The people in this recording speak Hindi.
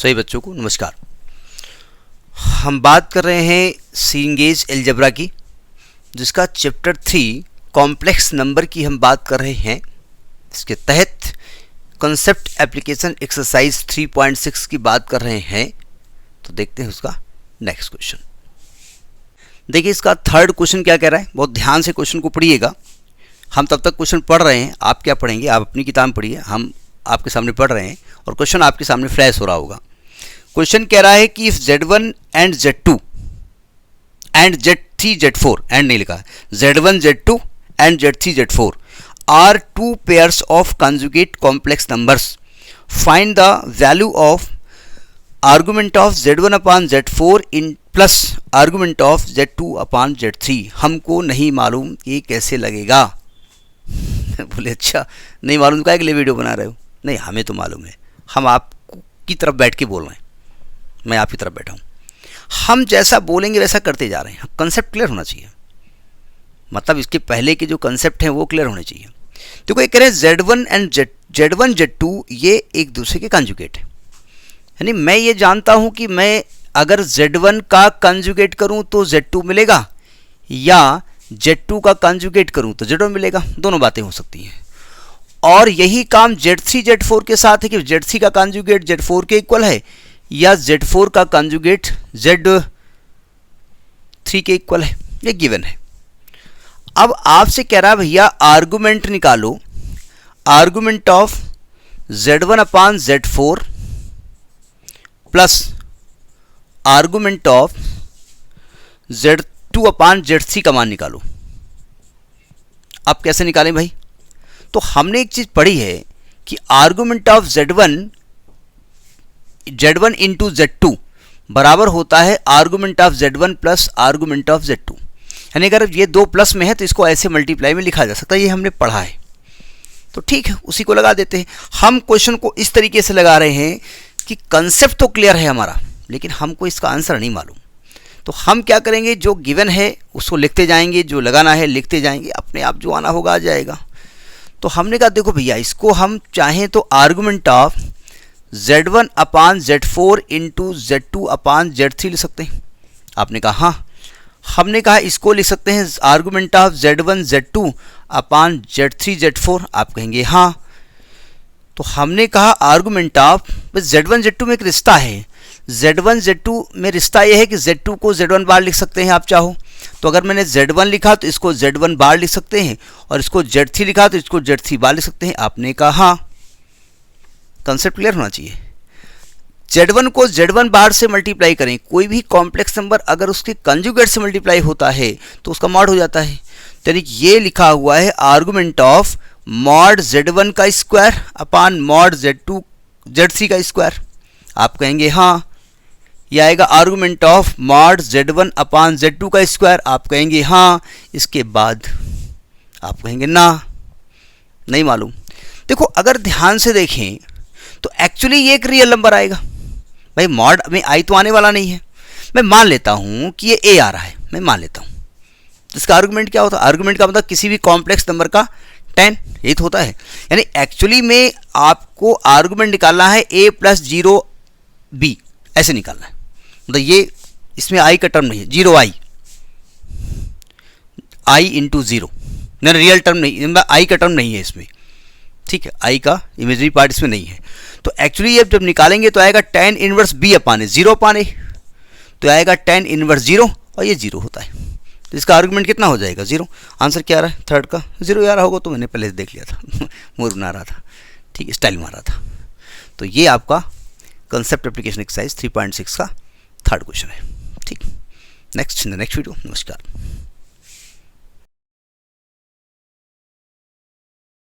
सभी बच्चों को नमस्कार। हम बात कर रहे हैं सीइंगेज अलजेब्रा की, जिसका चैप्टर 3 कॉम्प्लेक्स नंबर की हम बात कर रहे हैं। इसके तहत कॉन्सेप्ट एप्लीकेशन एक्सरसाइज 3.6 की बात कर रहे हैं। तो देखते हैं उसका नेक्स्ट क्वेश्चन। देखिए इसका थर्ड क्वेश्चन क्या कह रहा है, बहुत ध्यान से क्वेश्चन को पढ़िएगा। हम तब तक क्वेश्चन पढ़ रहे हैं, आप क्या पढ़ेंगे, आप अपनी किताब में पढ़िए, हम आपके सामने पढ़ रहे हैं और क्वेश्चन आपके सामने फ्लैश हो रहा होगा। क्वेश्चन कह रहा है कि if Z1 and Z2 and Z3 Z4, and नहीं लिखा है, Z1 Z2 and Z3 Z4 are two pairs of conjugate complex numbers, find the value of argument of Z1 upon Z4 in plus argument of Z2 upon Z3। हमको नहीं मालूम ये कैसे लगेगा। बोले अच्छा नहीं मालूम तो क्या के लिए वीडियो बना रहे हो। नहीं, हमें तो मालूम है, हम आपकी तरफ बैठ के बोल रहे हैं, मैं आपकी तरफ बैठा हूँ। हम जैसा बोलेंगे वैसा करते जा रहे हैं। कंसेप्ट क्लियर होना चाहिए, मतलब इसके पहले के जो कंसेप्ट हैं वो क्लियर होने चाहिए। देखो ये कह रहे हैं Z1 एंड Z1 Z2 ये एक दूसरे के कंजुगेट है। यानी मैं ये जानता हूँ कि मैं अगर Z1 का कंजुगेट करूँ तो Z2 मिलेगा, या Z2 का कंजुगेट करूँ तो Z1 मिलेगा। दोनों बातें हो सकती हैं। और यही काम Z3 Z4 के साथ है कि Z3 का कंजुगेट Z4 के इक्वल है, या Z4 का कंजुगेट Z3 के इक्वल है। ये गिवन है। अब आपसे कह रहा है भैया आर्गुमेंट निकालो, argument of Z1 upon Z4 plus argument of Z2 upon Z3 का मान निकालो। अब कैसे निकालें भाई? तो हमने एक चीज पढ़ी है कि argument of Z1 into Z2 बराबर होता है argument of Z1 plus argument of Z2। यानी अगर ये दो प्लस में है तो इसको ऐसे मल्टीप्लाई में लिखा जा सकता है। ये हमने पढ़ा है, तो ठीक है उसी को लगा देते हैं। हम क्वेश्चन को इस तरीके से लगा रहे हैं कि कंसेप्ट तो क्लियर है हमारा, लेकिन हमको इसका आंसर नहीं मालूम। तो हम क्या करेंगे, जो गिवन है उसको लिखते जाएंगे, जो लगाना है लिखते जाएंगे, अपने आप जो आना होगा आ जाएगा। तो हमने कहा देखो भैया इसको हम चाहें तो argument of Z1 upon Z4 into Z2 upon Z3 लिख सकते हैं। आपने कहा हाँ। हमने कहा इसको लिख सकते हैं argument of Z1 Z2 upon Z3 Z4। आप कहेंगे हाँ। तो हमने कहा आर्गुमेंट ऑफ Z1 Z2 में एक रिश्ता है। Z1 Z2 में रिश्ता यह है कि Z2 को Z1 बार लिख सकते हैं आप चाहो तो। अगर मैंने Z1 लिखा तो इसको Z1 बार लिख सकते हैं, और इसको Z3 लिखा तो इसको Z3 बार लिख सकते हैं। आपने कहा हाँ। कंसेप्ट क्लियर होना चाहिए। Z1 को Z1 बार से मल्टीप्लाई करें, कोई भी कॉम्प्लेक्स नंबर अगर उसके कंजुगेट से मल्टीप्लाई होता है तो उसका मॉड हो जाता है। यानी ये लिखा हुआ है आर्गुमेंट ऑफ मॉड Z1 का स्क्वायर अपान मॉड Z3 का स्क्वायर। आप कहेंगे हाँ। यह आएगा argument of mod Z1 upon Z2 का स्क्वायर। आप कहेंगे हाँ। इसके बाद आप कहेंगे ना, नहीं मालूम। देखो अगर ध्यान से देखें तो एक्चुअली ये एक रियल नंबर आएगा भाई। मॉड में आई तो आने वाला नहीं है। मैं मान लेता हूं कि ये ए आ रहा है, मैं मान लेता हूं। इसका आर्गुमेंट क्या होता है? आर्गुमेंट का मतलब किसी भी कॉम्प्लेक्स नंबर का 10, ये तो होता है। यानी एक्चुअली में आपको आर्गुमेंट निकालना है a प्लस 0b, ऐसे निकालना है। मतलब ये इसमें आई का टर्म नहीं है, 0i, i इंटू 0, नहीं रियल टर्म नहीं, आई का टर्म नहीं है इसमें, ठीक है। आई का इमेजरी पार्ट इसमें नहीं है। तो एक्चुअली ये जब निकालेंगे तो आएगा tan inverse b upon 0 upon a, तो आएगा tan इनवर्स 0, और ये 0 होता है। तो इसका आर्गुमेंट कितना हो जाएगा? 0। आंसर क्या आ रहा है? थर्ड का 0 आ रहा होगा, तो मैंने पहले से देख लिया था, मूड बना रहा था, ठीक है, स्टाइल मार रहा था। तो ये आपका कंसेप्ट एप्लीकेशन एक्सरसाइज 3.6 का थर्ड क्वेश्चन है। ठीक, next in the next video. नमस्कार।